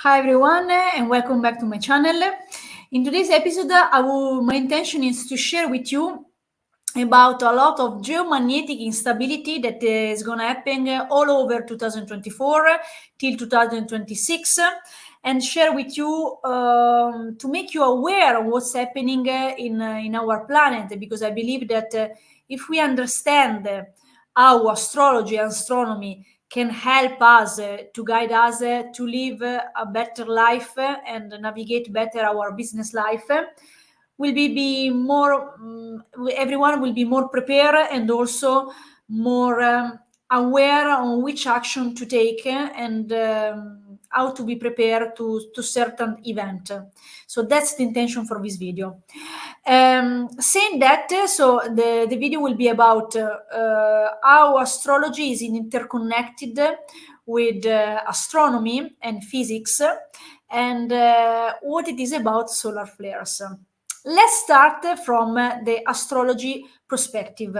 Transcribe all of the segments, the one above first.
Hi everyone, and welcome back to my channel. In today's episode, my intention is to share with you about a lot of geomagnetic instability that is going to happen all over 2024 till 2026, and share with you to make you aware of what's happening in our planet, because I believe that if we understand how astrology and astronomy can help us to guide us to live a better life and navigate better our business life, will be more everyone will be more prepared and also more aware on which action to take and how to be prepared to certain event. So that's the intention for this video. Saying that, so the video will be about how astrology is interconnected with astronomy and physics, and what it is about solar flares. Let's start from the astrology perspective.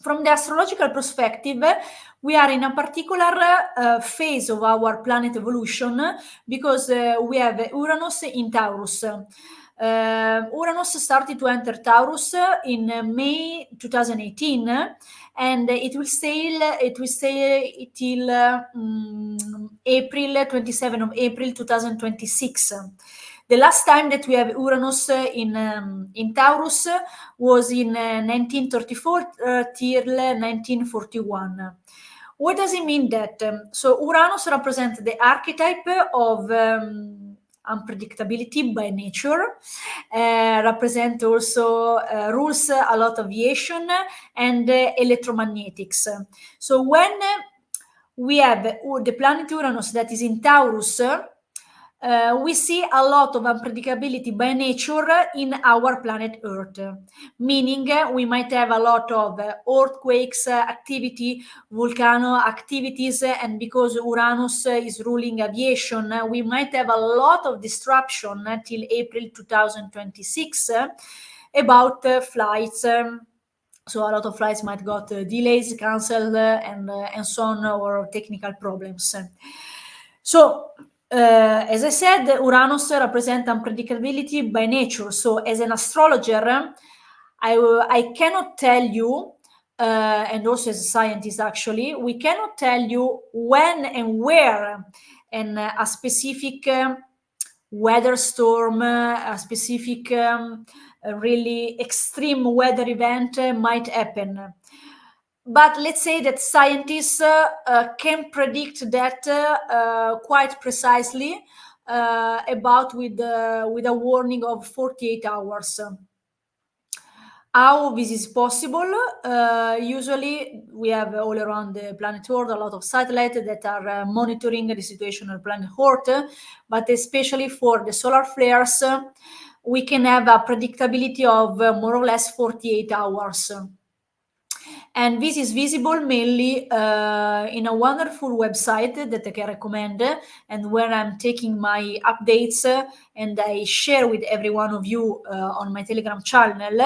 From the astrological perspective, we are in a particular phase of our planet evolution because we have Uranus in Taurus. Uranus started to enter Taurus in May 2018, and it will stay till April 27 of April 2026. The last time that we have Uranus in Taurus was in 1934 till 1941. What does it mean that? So Uranus represents the archetype of unpredictability by nature, represent also rules a lot of aviation and electromagnetics. So when we have the planet Uranus that is in Taurus, we see a lot of unpredictability by nature in our planet Earth, meaning we might have a lot of earthquakes activity, volcano activities, and because Uranus is ruling aviation, we might have a lot of disruption till April 2026 about flights. So a lot of flights might got delays, cancelled, and so on, or technical problems. So, as I said, Uranus represents unpredictability by nature. So, as an astrologer, I cannot tell you, and also as a scientist, actually, we cannot tell you when and where a specific weather storm, a specific really extreme weather event might happen. But let's say that scientists can predict that quite precisely, about with a warning of 48 hours. How this is possible? Usually, we have all around the planet Earth a lot of satellites that are monitoring the situation on planet Earth, but especially for the solar flares, we can have a predictability of more or less 48 hours. And this is visible mainly in a wonderful website that I can recommend, and where I'm taking my updates and I share with every one of you on my Telegram channel.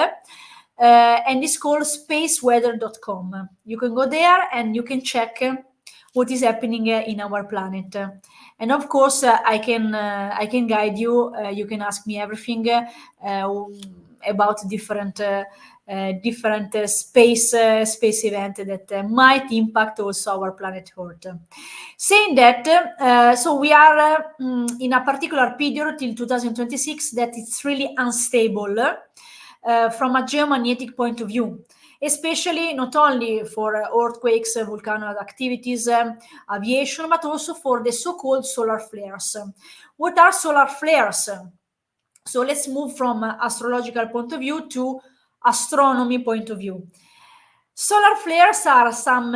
And it's called spaceweather.com. You can go there and you can check what is happening in our planet. And of course, I can guide you. You can ask me everything about different space event that might impact also our planet Earth. Saying that, so we are in a particular period till 2026 that it's really unstable from a geomagnetic point of view, especially not only for earthquakes, volcano activities, aviation, but also for the so-called solar flares. What are solar flares? So let's move from astrological point of view to astronomy point of view. Solar flares are some,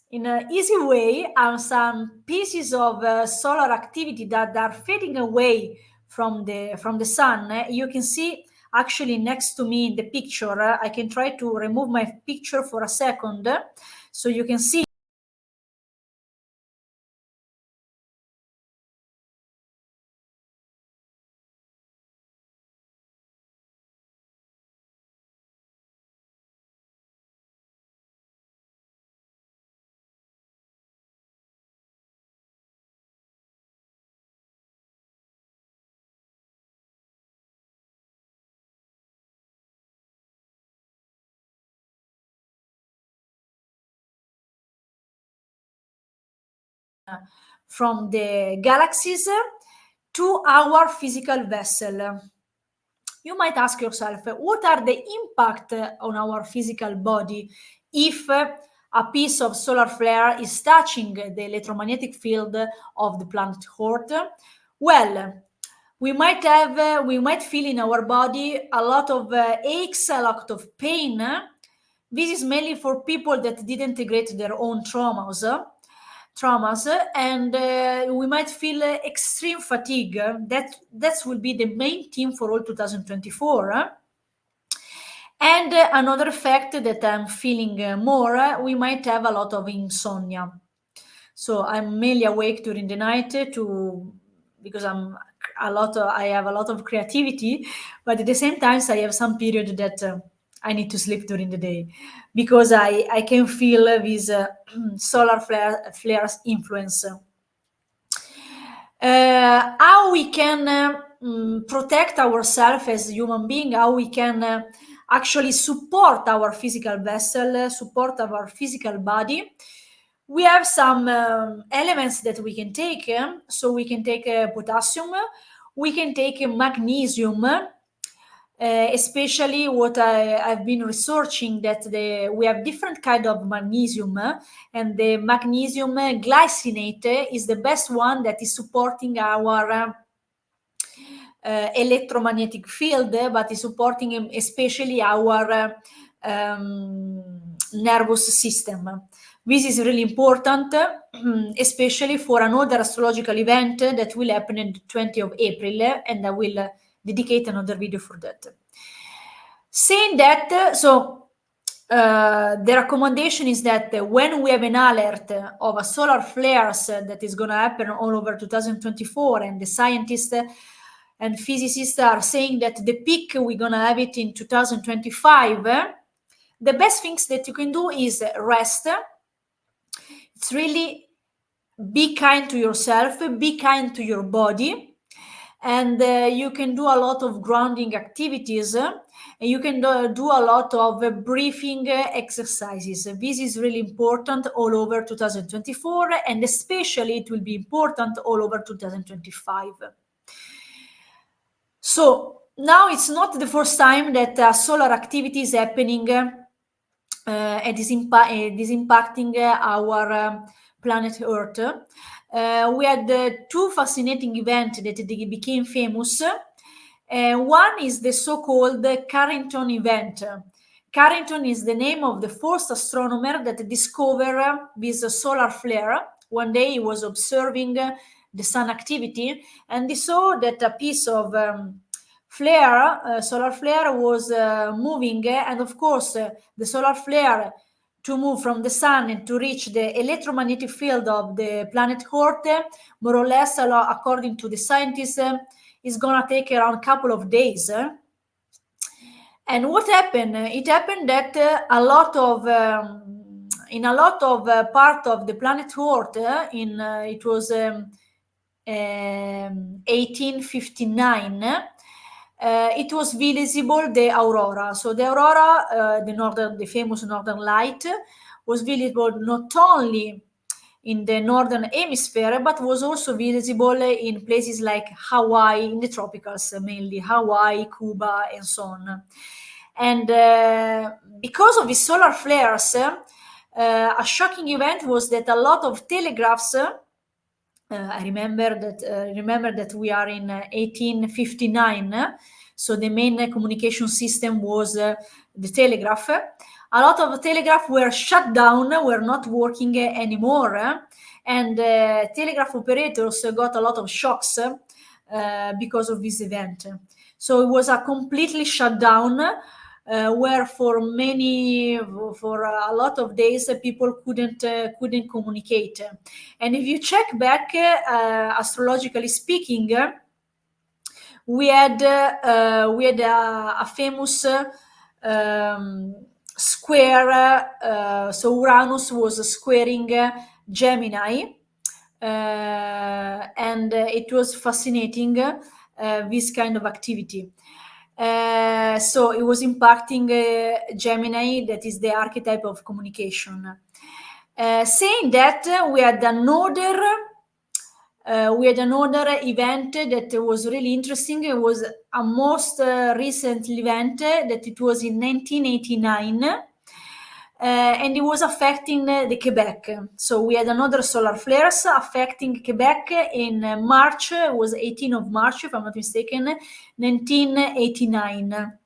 in an easy way, are some pieces of solar activity that are fading away from the sun. You can see actually next to me in the picture. I can try to remove my picture for a second, so you can see. from the galaxies to our physical vessel. You might ask yourself, what are the impact on our physical body if a piece of solar flare is touching the electromagnetic field of the planet Earth? Well, we might feel in our body a lot of aches, a lot of pain. This is mainly for people that didn't integrate their own traumas, and we might feel extreme fatigue. That will be the main theme for all 2024. And another effect that I'm feeling more, we might have a lot of insomnia. So I'm mainly awake during the night because I have a lot of creativity, but at the same time I have some period that I need to sleep during the day because I can feel this solar flares influence. How we can protect ourselves as human being, how we can actually support our physical vessel, support our physical body. We have some elements that we can take. So we can take potassium, we can take magnesium, especially what I've been researching that we have different kind of magnesium, and the magnesium glycinate is the best one that is supporting our electromagnetic field, but is supporting especially our nervous system. This is really important, especially for another astrological event that will happen on the 20th of April, and I will dedicate another video for that. Saying that, the recommendation is that when we have an alert of a solar flares that is going to happen all over 2024, and the scientists and physicists are saying that the peak we're going to have it in 2025, the best things that you can do is rest. It's really be kind to yourself, be kind to your body, and you can do a lot of grounding activities, and you can do a lot of breathing exercises. This is really important all over 2024, and especially it will be important all over 2025. So now it's not the first time that solar activity is happening and is impacting our planet Earth. We had two fascinating events that became famous. One is the so-called Carrington event. Carrington is the name of the first astronomer that discovered this solar flare. One day he was observing the sun activity, and he saw that a piece of solar flare was moving, and of course the solar flare to move from the sun and to reach the electromagnetic field of the planet Earth, more or less, according to the scientists, is gonna take around a couple of days. And what happened? It happened that in a lot of part of the planet Earth, it was 1859. It was visible the aurora. So the aurora, the famous northern light, was visible not only in the northern hemisphere, but was also visible in places like Hawaii, in the tropicals, mainly Hawaii, Cuba, and so on. And because of the solar flares, a shocking event was that a lot of telegraphs. I remember that we are in 1859, so the main communication system was the telegraph. A lot of telegraph were shut down, were not working anymore, and telegraph operators got a lot of shocks because of this event. So it was a completely shut down, where for a lot of days people couldn't communicate. And if you check back, astrologically speaking, we had a famous square. So Uranus was squaring Gemini, and it was fascinating, this kind of activity. So it was impacting Gemini, that is the archetype of communication. Saying that, we had another event that was really interesting. It was a most recent event that it was in 1989. And it was affecting the Quebec. So we had another solar flares affecting Quebec in March. It was 18th of March, if I'm not mistaken, 1989.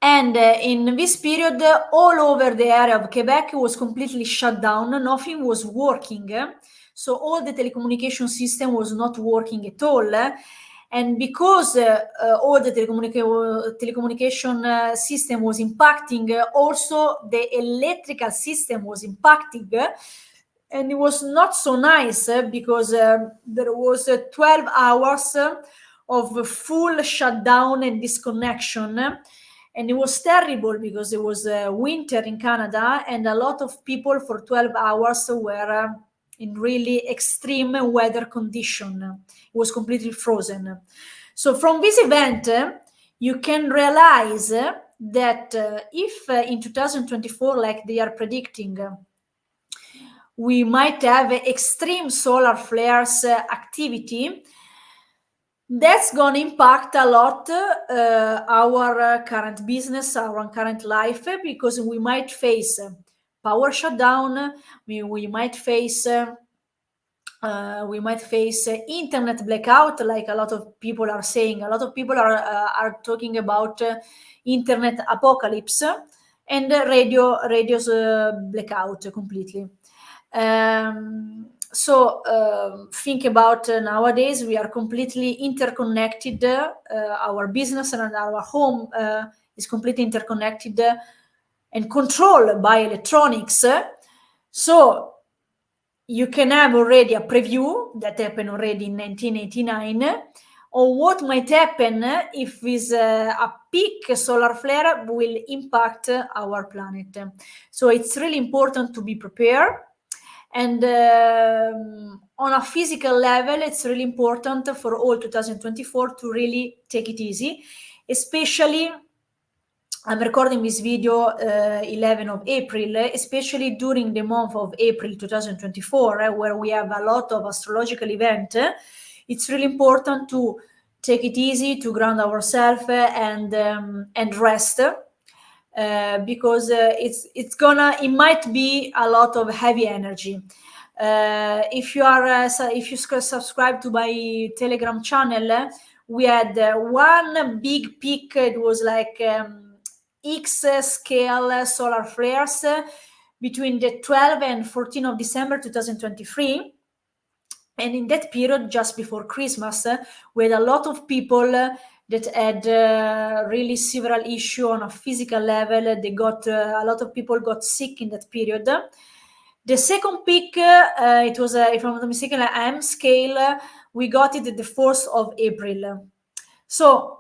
And in this period, all over the area of Quebec was completely shut down. Nothing was working. So all the telecommunication system was not working at all. And because all the telecommunication system was impacting, also the electrical system was impacting. And it was not so nice because there was 12 hours of full shutdown and disconnection. And it was terrible because it was winter in Canada, and a lot of people for 12 hours were in really extreme weather condition. It was completely frozen. So from this event, you can realize that if in 2024, like they are predicting, we might have extreme solar flares activity, that's going to impact a lot our current business, our current life, because we might face power shutdown, we might face internet blackout, like a lot of people are saying. A lot of people are talking about internet apocalypse and radio's blackout completely. So think about nowadays we are completely interconnected. Our business and our home is completely interconnected and controlled by electronics. So you can have already a preview that happened already in 1989 or what might happen if this a peak solar flare will impact our planet. So it's really important to be prepared. And on a physical level, it's really important for all 2024 to really take it easy, especially I'm recording this video 11 of April, especially during the month of April 2024, where we have a lot of astrological events. It's really important to take it easy, to ground ourselves and rest. Because it might be a lot of heavy energy. If you subscribe to my Telegram channel, we had one big peak. It was like X scale solar flares between the 12th and 14th of December 2023. And in that period, just before Christmas, we had a lot of people that had really several issues on a physical level. They got a lot of people got sick in that period. The second peak, it was, if I'm not mistaken, an M scale. We got it the 4th of April. So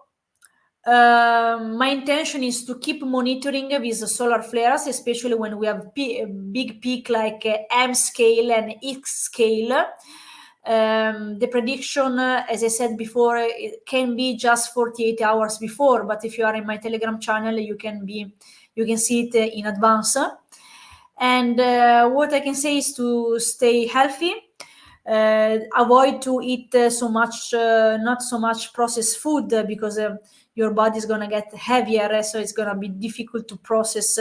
my intention is to keep monitoring these solar flares, especially when we have big peak like M scale and X scale. The prediction, as I said before, it can be just 48 hours before, but if you are in my Telegram channel, you can see it in advance. And what I can say is to stay healthy, avoid to eat not so much processed food, because your body is going to get heavier, so it's going to be difficult to process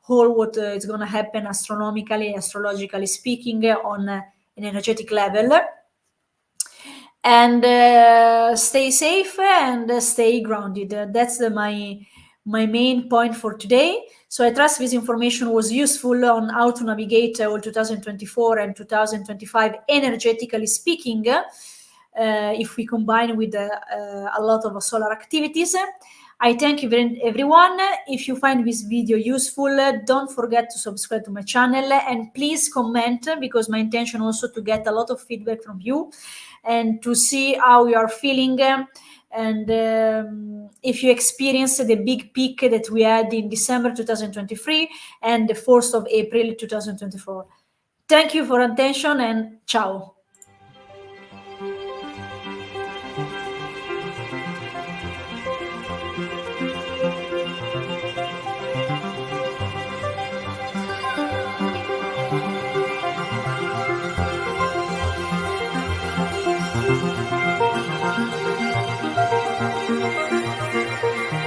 all what is going to happen astronomically, astrologically speaking, on an energetic level. And stay safe and stay grounded. That's my main point for today. So I trust this information was useful on how to navigate all 2024 and 2025 energetically speaking, if we combine with a lot of solar activities. I thank you everyone. If you find this video useful, don't forget to subscribe to my channel and please comment, because my intention also to get a lot of feedback from you and to see how you are feeling, and if you experience the big peak that we had in December 2023 and the 4th of April 2024. Thank you for attention and ciao.